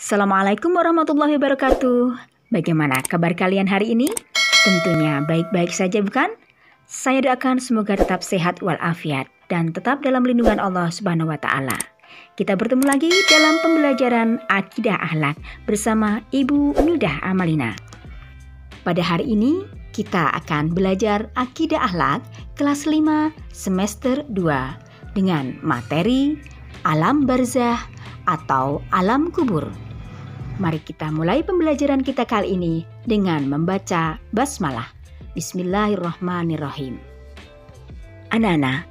Assalamualaikum warahmatullahi wabarakatuh. Bagaimana kabar kalian hari ini? Tentunya baik-baik saja, bukan? Saya doakan semoga tetap sehat walafiat dan tetap dalam lindungan Allah Subhanahu wa taala. Kita bertemu lagi dalam pembelajaran Akidah Akhlak bersama Ibu Midah Amalina. Pada hari ini kita akan belajar Akidah Akhlak kelas 5 semester 2 dengan materi Alam Barzah atau Alam Kubur. Mari kita mulai pembelajaran kita kali ini dengan membaca basmalah. Bismillahirrahmanirrahim. Anak-anak,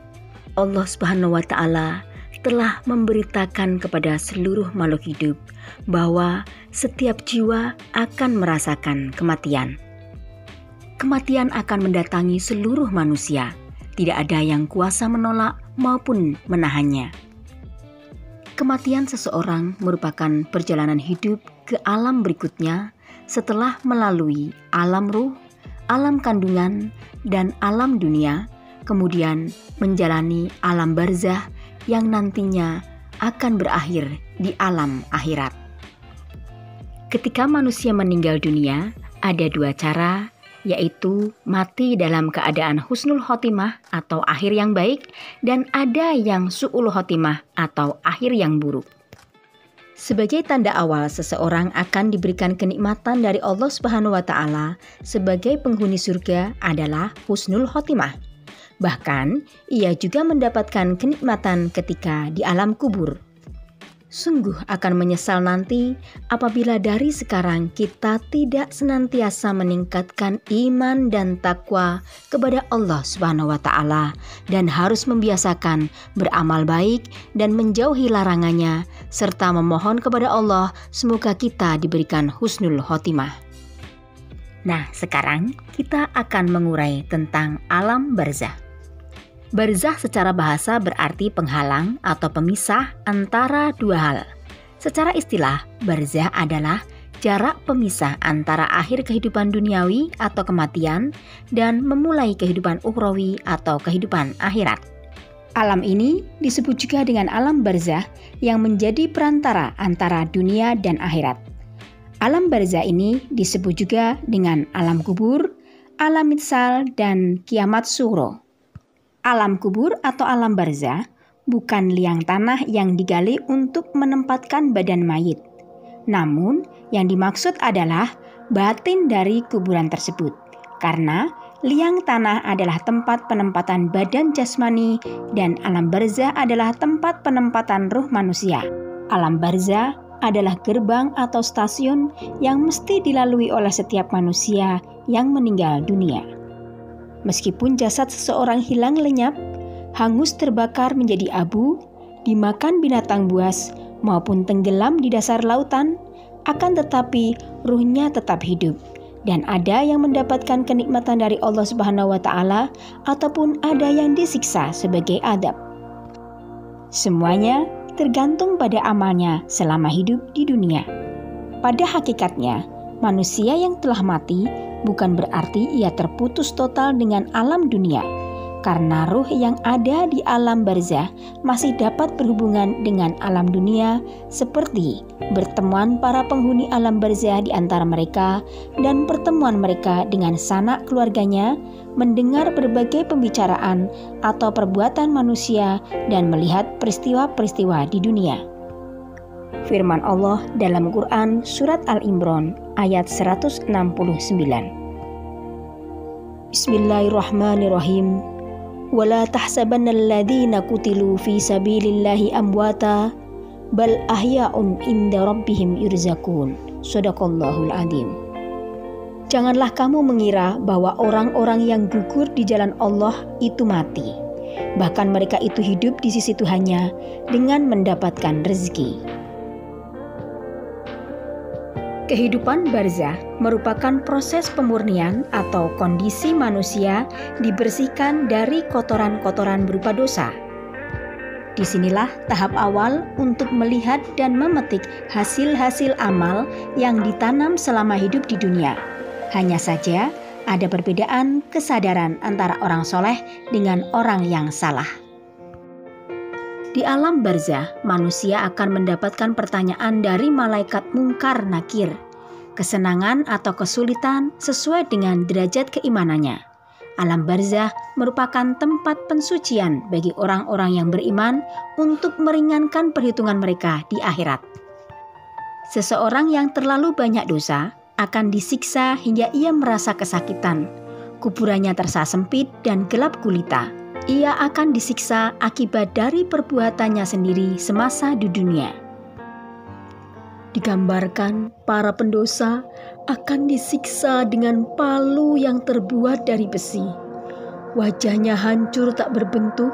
Allah Subhanahu wa taala telah memberitakan kepada seluruh makhluk hidup bahwa setiap jiwa akan merasakan kematian. Kematian akan mendatangi seluruh manusia. Tidak ada yang kuasa menolak maupun menahannya. Kematian seseorang merupakan perjalanan hidup ke alam berikutnya setelah melalui alam ruh, alam kandungan, dan alam dunia, kemudian menjalani alam barzah yang nantinya akan berakhir di alam akhirat. Ketika manusia meninggal dunia, ada dua cara, yaitu mati dalam keadaan husnul khotimah atau akhir yang baik, dan ada yang su'ul khotimah atau akhir yang buruk. Sebagai tanda awal seseorang akan diberikan kenikmatan dari Allah Subhanahu wa taala sebagai penghuni surga adalah husnul khotimah. Bahkan ia juga mendapatkan kenikmatan ketika di alam kubur. Sungguh akan menyesal nanti apabila dari sekarang kita tidak senantiasa meningkatkan iman dan takwa kepada Allah Subhanahu wa taala dan harus membiasakan beramal baik dan menjauhi larangannya serta memohon kepada Allah semoga kita diberikan husnul khotimah. Nah, sekarang kita akan mengurai tentang alam barzah. Barzah secara bahasa berarti penghalang atau pemisah antara dua hal. Secara istilah, barzah adalah jarak pemisah antara akhir kehidupan duniawi atau kematian dan memulai kehidupan ukhrawi atau kehidupan akhirat. Alam ini disebut juga dengan alam barzah yang menjadi perantara antara dunia dan akhirat. Alam barzah ini disebut juga dengan alam kubur, alam mitsal, dan kiamat sughra. Alam kubur atau alam barzah bukan liang tanah yang digali untuk menempatkan badan mayit. Namun, yang dimaksud adalah batin dari kuburan tersebut. Karena liang tanah adalah tempat penempatan badan jasmani dan alam barzah adalah tempat penempatan ruh manusia. Alam barzah adalah gerbang atau stasiun yang mesti dilalui oleh setiap manusia yang meninggal dunia. Meskipun jasad seseorang hilang lenyap, hangus terbakar menjadi abu, dimakan binatang buas, maupun tenggelam di dasar lautan, akan tetapi ruhnya tetap hidup. Dan ada yang mendapatkan kenikmatan dari Allah Subhanahu wa taala ataupun ada yang disiksa sebagai adab. Semuanya tergantung pada amalnya selama hidup di dunia. Pada hakikatnya, manusia yang telah mati bukan berarti ia terputus total dengan alam dunia, karena ruh yang ada di alam barzah masih dapat berhubungan dengan alam dunia seperti bertemuan para penghuni alam barzah di antara mereka dan pertemuan mereka dengan sanak keluarganya, mendengar berbagai pembicaraan atau perbuatan manusia dan melihat peristiwa-peristiwa di dunia. Firman Allah dalam Quran Surat Al-Imran ayat 169. Bismillahirrahmanirrahim. Wala tahsabannal ladzina qutilu fi sabilillahi amwata bal ahya'un inda rabbihim yurzaqun. Shadaqallahul adzim. Janganlah kamu mengira bahwa orang-orang yang gugur di jalan Allah itu mati. Bahkan mereka itu hidup di sisi Tuhannya dengan mendapatkan rezeki. Kehidupan barzah merupakan proses pemurnian atau kondisi manusia dibersihkan dari kotoran-kotoran berupa dosa. Disinilah tahap awal untuk melihat dan memetik hasil-hasil amal yang ditanam selama hidup di dunia. Hanya saja ada perbedaan kesadaran antara orang soleh dengan orang yang salah. Di alam barzah, manusia akan mendapatkan pertanyaan dari malaikat mungkar nakir, kesenangan atau kesulitan sesuai dengan derajat keimanannya. Alam barzah merupakan tempat pensucian bagi orang-orang yang beriman untuk meringankan perhitungan mereka di akhirat. Seseorang yang terlalu banyak dosa akan disiksa hingga ia merasa kesakitan. Kuburannya terasa sempit dan gelap gulita. Ia akan disiksa akibat dari perbuatannya sendiri semasa di dunia. Digambarkan para pendosa akan disiksa dengan palu yang terbuat dari besi. Wajahnya hancur tak berbentuk,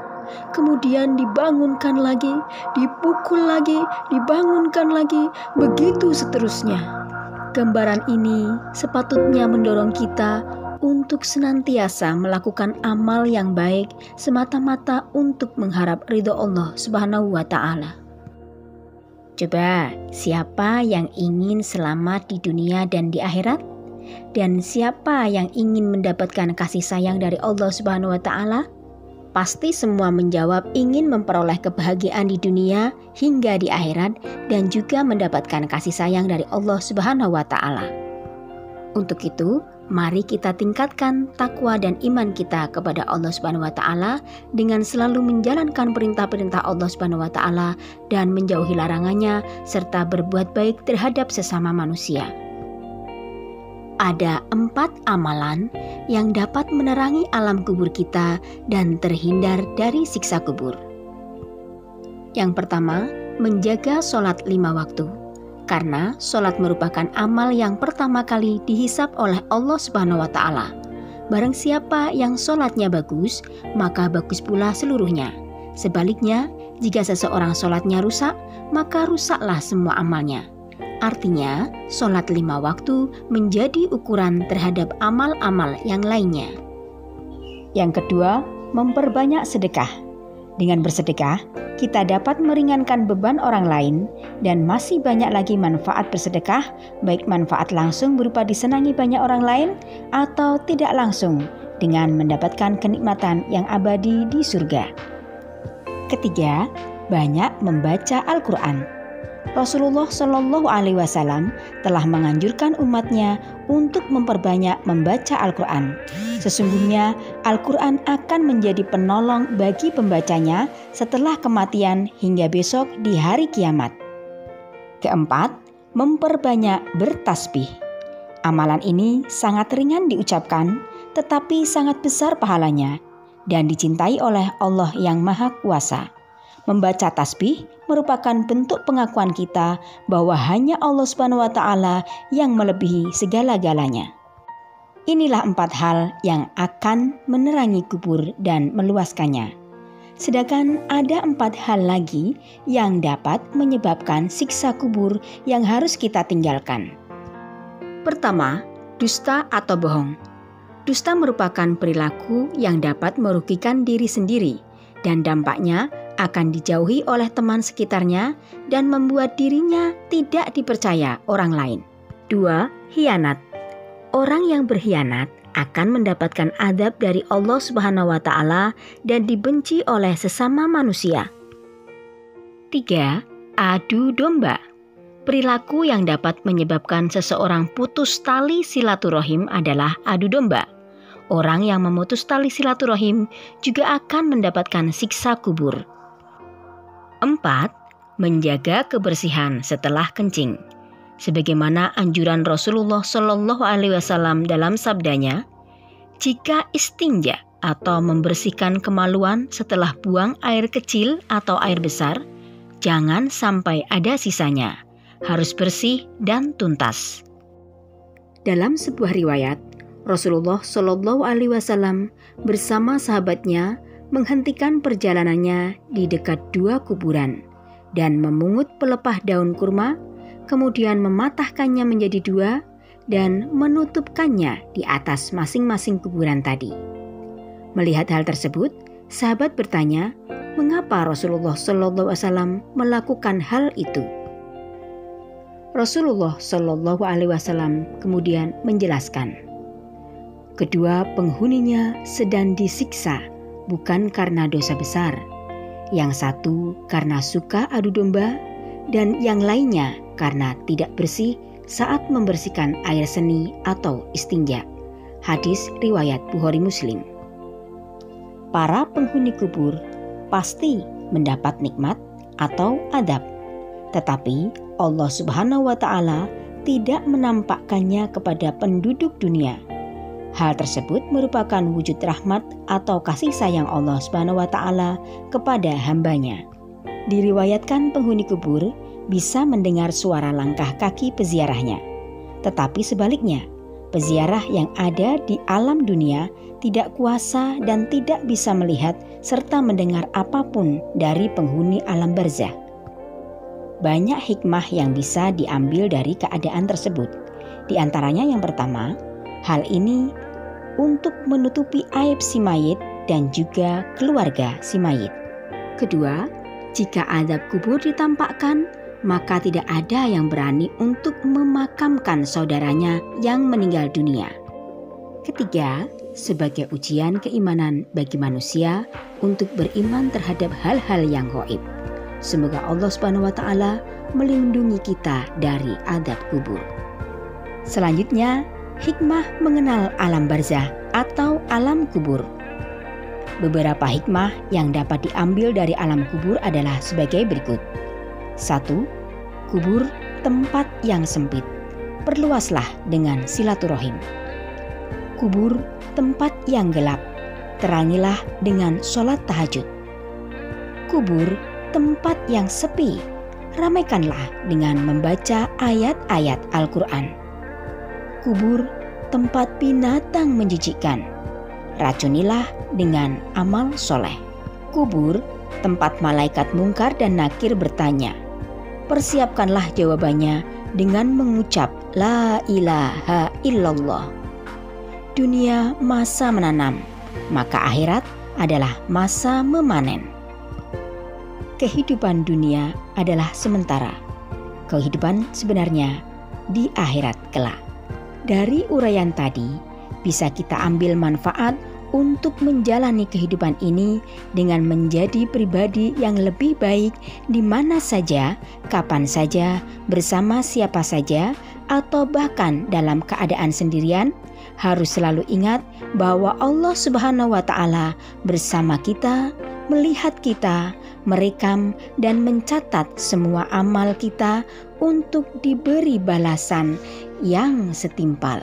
kemudian dibangunkan lagi, dipukul lagi, dibangunkan lagi, begitu seterusnya. Gambaran ini sepatutnya mendorong kita untuk senantiasa melakukan amal yang baik semata-mata untuk mengharap ridho Allah Subhanahu wa Ta'ala. Coba, siapa yang ingin selamat di dunia dan di akhirat? Dan siapa yang ingin mendapatkan kasih sayang dari Allah Subhanahu wa Ta'ala? Pasti semua menjawab ingin memperoleh kebahagiaan di dunia hingga di akhirat dan juga mendapatkan kasih sayang dari Allah Subhanahu wa Ta'ala. Untuk itu, mari kita tingkatkan takwa dan iman kita kepada Allah Subhanahu wa Ta'ala dengan selalu menjalankan perintah-perintah Allah Subhanahu wa Ta'ala dan menjauhi larangannya serta berbuat baik terhadap sesama manusia. Ada 4 amalan yang dapat menerangi alam kubur kita dan terhindar dari siksa kubur. Yang pertama, menjaga sholat 5 waktu. Karena sholat merupakan amal yang pertama kali dihisab oleh Allah Subhanahu wa Ta'ala. Barang siapa yang sholatnya bagus, maka bagus pula seluruhnya. Sebaliknya, jika seseorang sholatnya rusak, maka rusaklah semua amalnya. Artinya, sholat 5 waktu menjadi ukuran terhadap amal-amal yang lainnya. Yang kedua, memperbanyak sedekah. Dengan bersedekah, kita dapat meringankan beban orang lain dan masih banyak lagi manfaat bersedekah, baik manfaat langsung berupa disenangi banyak orang lain atau tidak langsung dengan mendapatkan kenikmatan yang abadi di surga. Ketiga, banyak membaca Al-Quran. Rasulullah Shallallahu Alaihi Wasallam telah menganjurkan umatnya untuk memperbanyak membaca Al-Quran. Sesungguhnya Al-Quran akan menjadi penolong bagi pembacanya setelah kematian hingga besok di hari kiamat. Keempat, memperbanyak bertasbih. Amalan ini sangat ringan diucapkan, tetapi sangat besar pahalanya dan dicintai oleh Allah yang Maha Kuasa. Membaca tasbih merupakan bentuk pengakuan kita bahwa hanya Allah Subhanahu wa Ta'ala yang melebihi segala-galanya. Inilah 4 hal yang akan menerangi kubur dan meluaskannya. Sedangkan ada 4 hal lagi yang dapat menyebabkan siksa kubur yang harus kita tinggalkan. Pertama, dusta atau bohong. Dusta merupakan perilaku yang dapat merugikan diri sendiri dan dampaknya akan dijauhi oleh teman sekitarnya dan membuat dirinya tidak dipercaya orang lain. 2. Khianat. Orang yang berkhianat akan mendapatkan adab dari Allah Subhanahu wa Ta'ala dan dibenci oleh sesama manusia. 3. Adu domba. Perilaku yang dapat menyebabkan seseorang putus tali silaturahim adalah adu domba. Orang yang memutus tali silaturahim juga akan mendapatkan siksa kubur. 4. Menjaga kebersihan setelah kencing. Sebagaimana anjuran Rasulullah Shallallahu Alaihi Wasallam dalam sabdanya, jika istinja atau membersihkan kemaluan setelah buang air kecil atau air besar, jangan sampai ada sisanya, harus bersih dan tuntas. Dalam sebuah riwayat, Rasulullah Shallallahu Alaihi Wasallam bersama sahabatnya menghentikan perjalanannya di dekat 2 kuburan dan memungut pelepah daun kurma, kemudian mematahkannya menjadi 2 dan menutupkannya di atas masing-masing kuburan tadi. Melihat hal tersebut, sahabat bertanya, mengapa Rasulullah Shallallahu Alaihi Wasallam melakukan hal itu? Rasulullah Shallallahu Alaihi Wasallam kemudian menjelaskan, kedua penghuninya sedang disiksa bukan karena dosa besar. yang satu karena suka adu domba, dan yang lainnya karena tidak bersih saat membersihkan air seni atau istinja. Hadis riwayat Bukhari Muslim. Para penghuni kubur pasti mendapat nikmat atau adab, tetapi Allah Subhanahu wa Ta'ala tidak menampakkannya kepada penduduk dunia. Hal tersebut merupakan wujud rahmat atau kasih sayang Allah Subhanahu wa Ta'ala kepada hambanya. Diriwayatkan penghuni kubur bisa mendengar suara langkah kaki peziarahnya. Tetapi sebaliknya, peziarah yang ada di alam dunia tidak kuasa dan tidak bisa melihat serta mendengar apapun dari penghuni alam barzah. Banyak hikmah yang bisa diambil dari keadaan tersebut. Di antaranya yang pertama, hal ini untuk menutupi aib si mayit dan juga keluarga si mayit. Kedua, jika azab kubur ditampakkan, maka tidak ada yang berani untuk memakamkan saudaranya yang meninggal dunia. Ketiga, sebagai ujian keimanan bagi manusia untuk beriman terhadap hal-hal yang gaib. Semoga Allah Subhanahu wa Ta'ala melindungi kita dari azab kubur. Selanjutnya, hikmah mengenal alam barzah atau alam kubur. Beberapa hikmah yang dapat diambil dari alam kubur adalah sebagai berikut. 1. Kubur tempat yang sempit. Perluaslah dengan silaturahim. Kubur tempat yang gelap. Terangilah dengan sholat tahajud. Kubur tempat yang sepi. Ramaikanlah dengan membaca ayat-ayat Al-Quran. Kubur tempat binatang menjijikkan. Racunilah dengan amal soleh. Kubur tempat malaikat mungkar dan nakir bertanya. Persiapkanlah jawabannya dengan mengucap La ilaha illallah. Dunia masa menanam, maka akhirat adalah masa memanen. Kehidupan dunia adalah sementara. Kehidupan sebenarnya di akhirat kelak. Dari uraian tadi, bisa kita ambil manfaat untuk menjalani kehidupan ini dengan menjadi pribadi yang lebih baik di mana saja, kapan saja, bersama siapa saja, atau bahkan dalam keadaan sendirian. Harus selalu ingat bahwa Allah Subhanahu wa Ta'ala bersama kita, melihat kita, merekam dan mencatat semua amal kita untuk diberi balasan yang setimpal.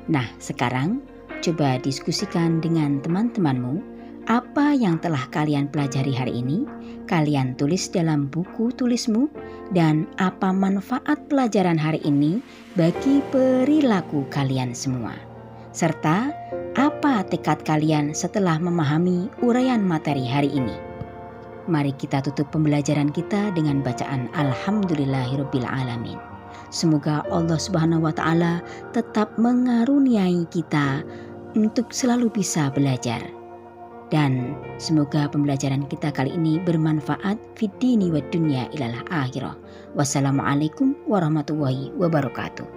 Nah, sekarang coba diskusikan dengan teman-temanmu apa yang telah kalian pelajari hari ini. Kalian tulis dalam buku tulismu dan apa manfaat pelajaran hari ini bagi perilaku kalian semua. Serta apa tekad kalian setelah memahami uraian materi hari ini. Mari kita tutup pembelajaran kita dengan bacaan Alhamdulillahirabbil alamin. Semoga Allah Subhanahu wa Ta'ala tetap mengaruniai kita untuk selalu bisa belajar. Dan semoga pembelajaran kita kali ini bermanfaat fid dini wad dunya ilal akhirah. Wassalamualaikum warahmatullahi wabarakatuh.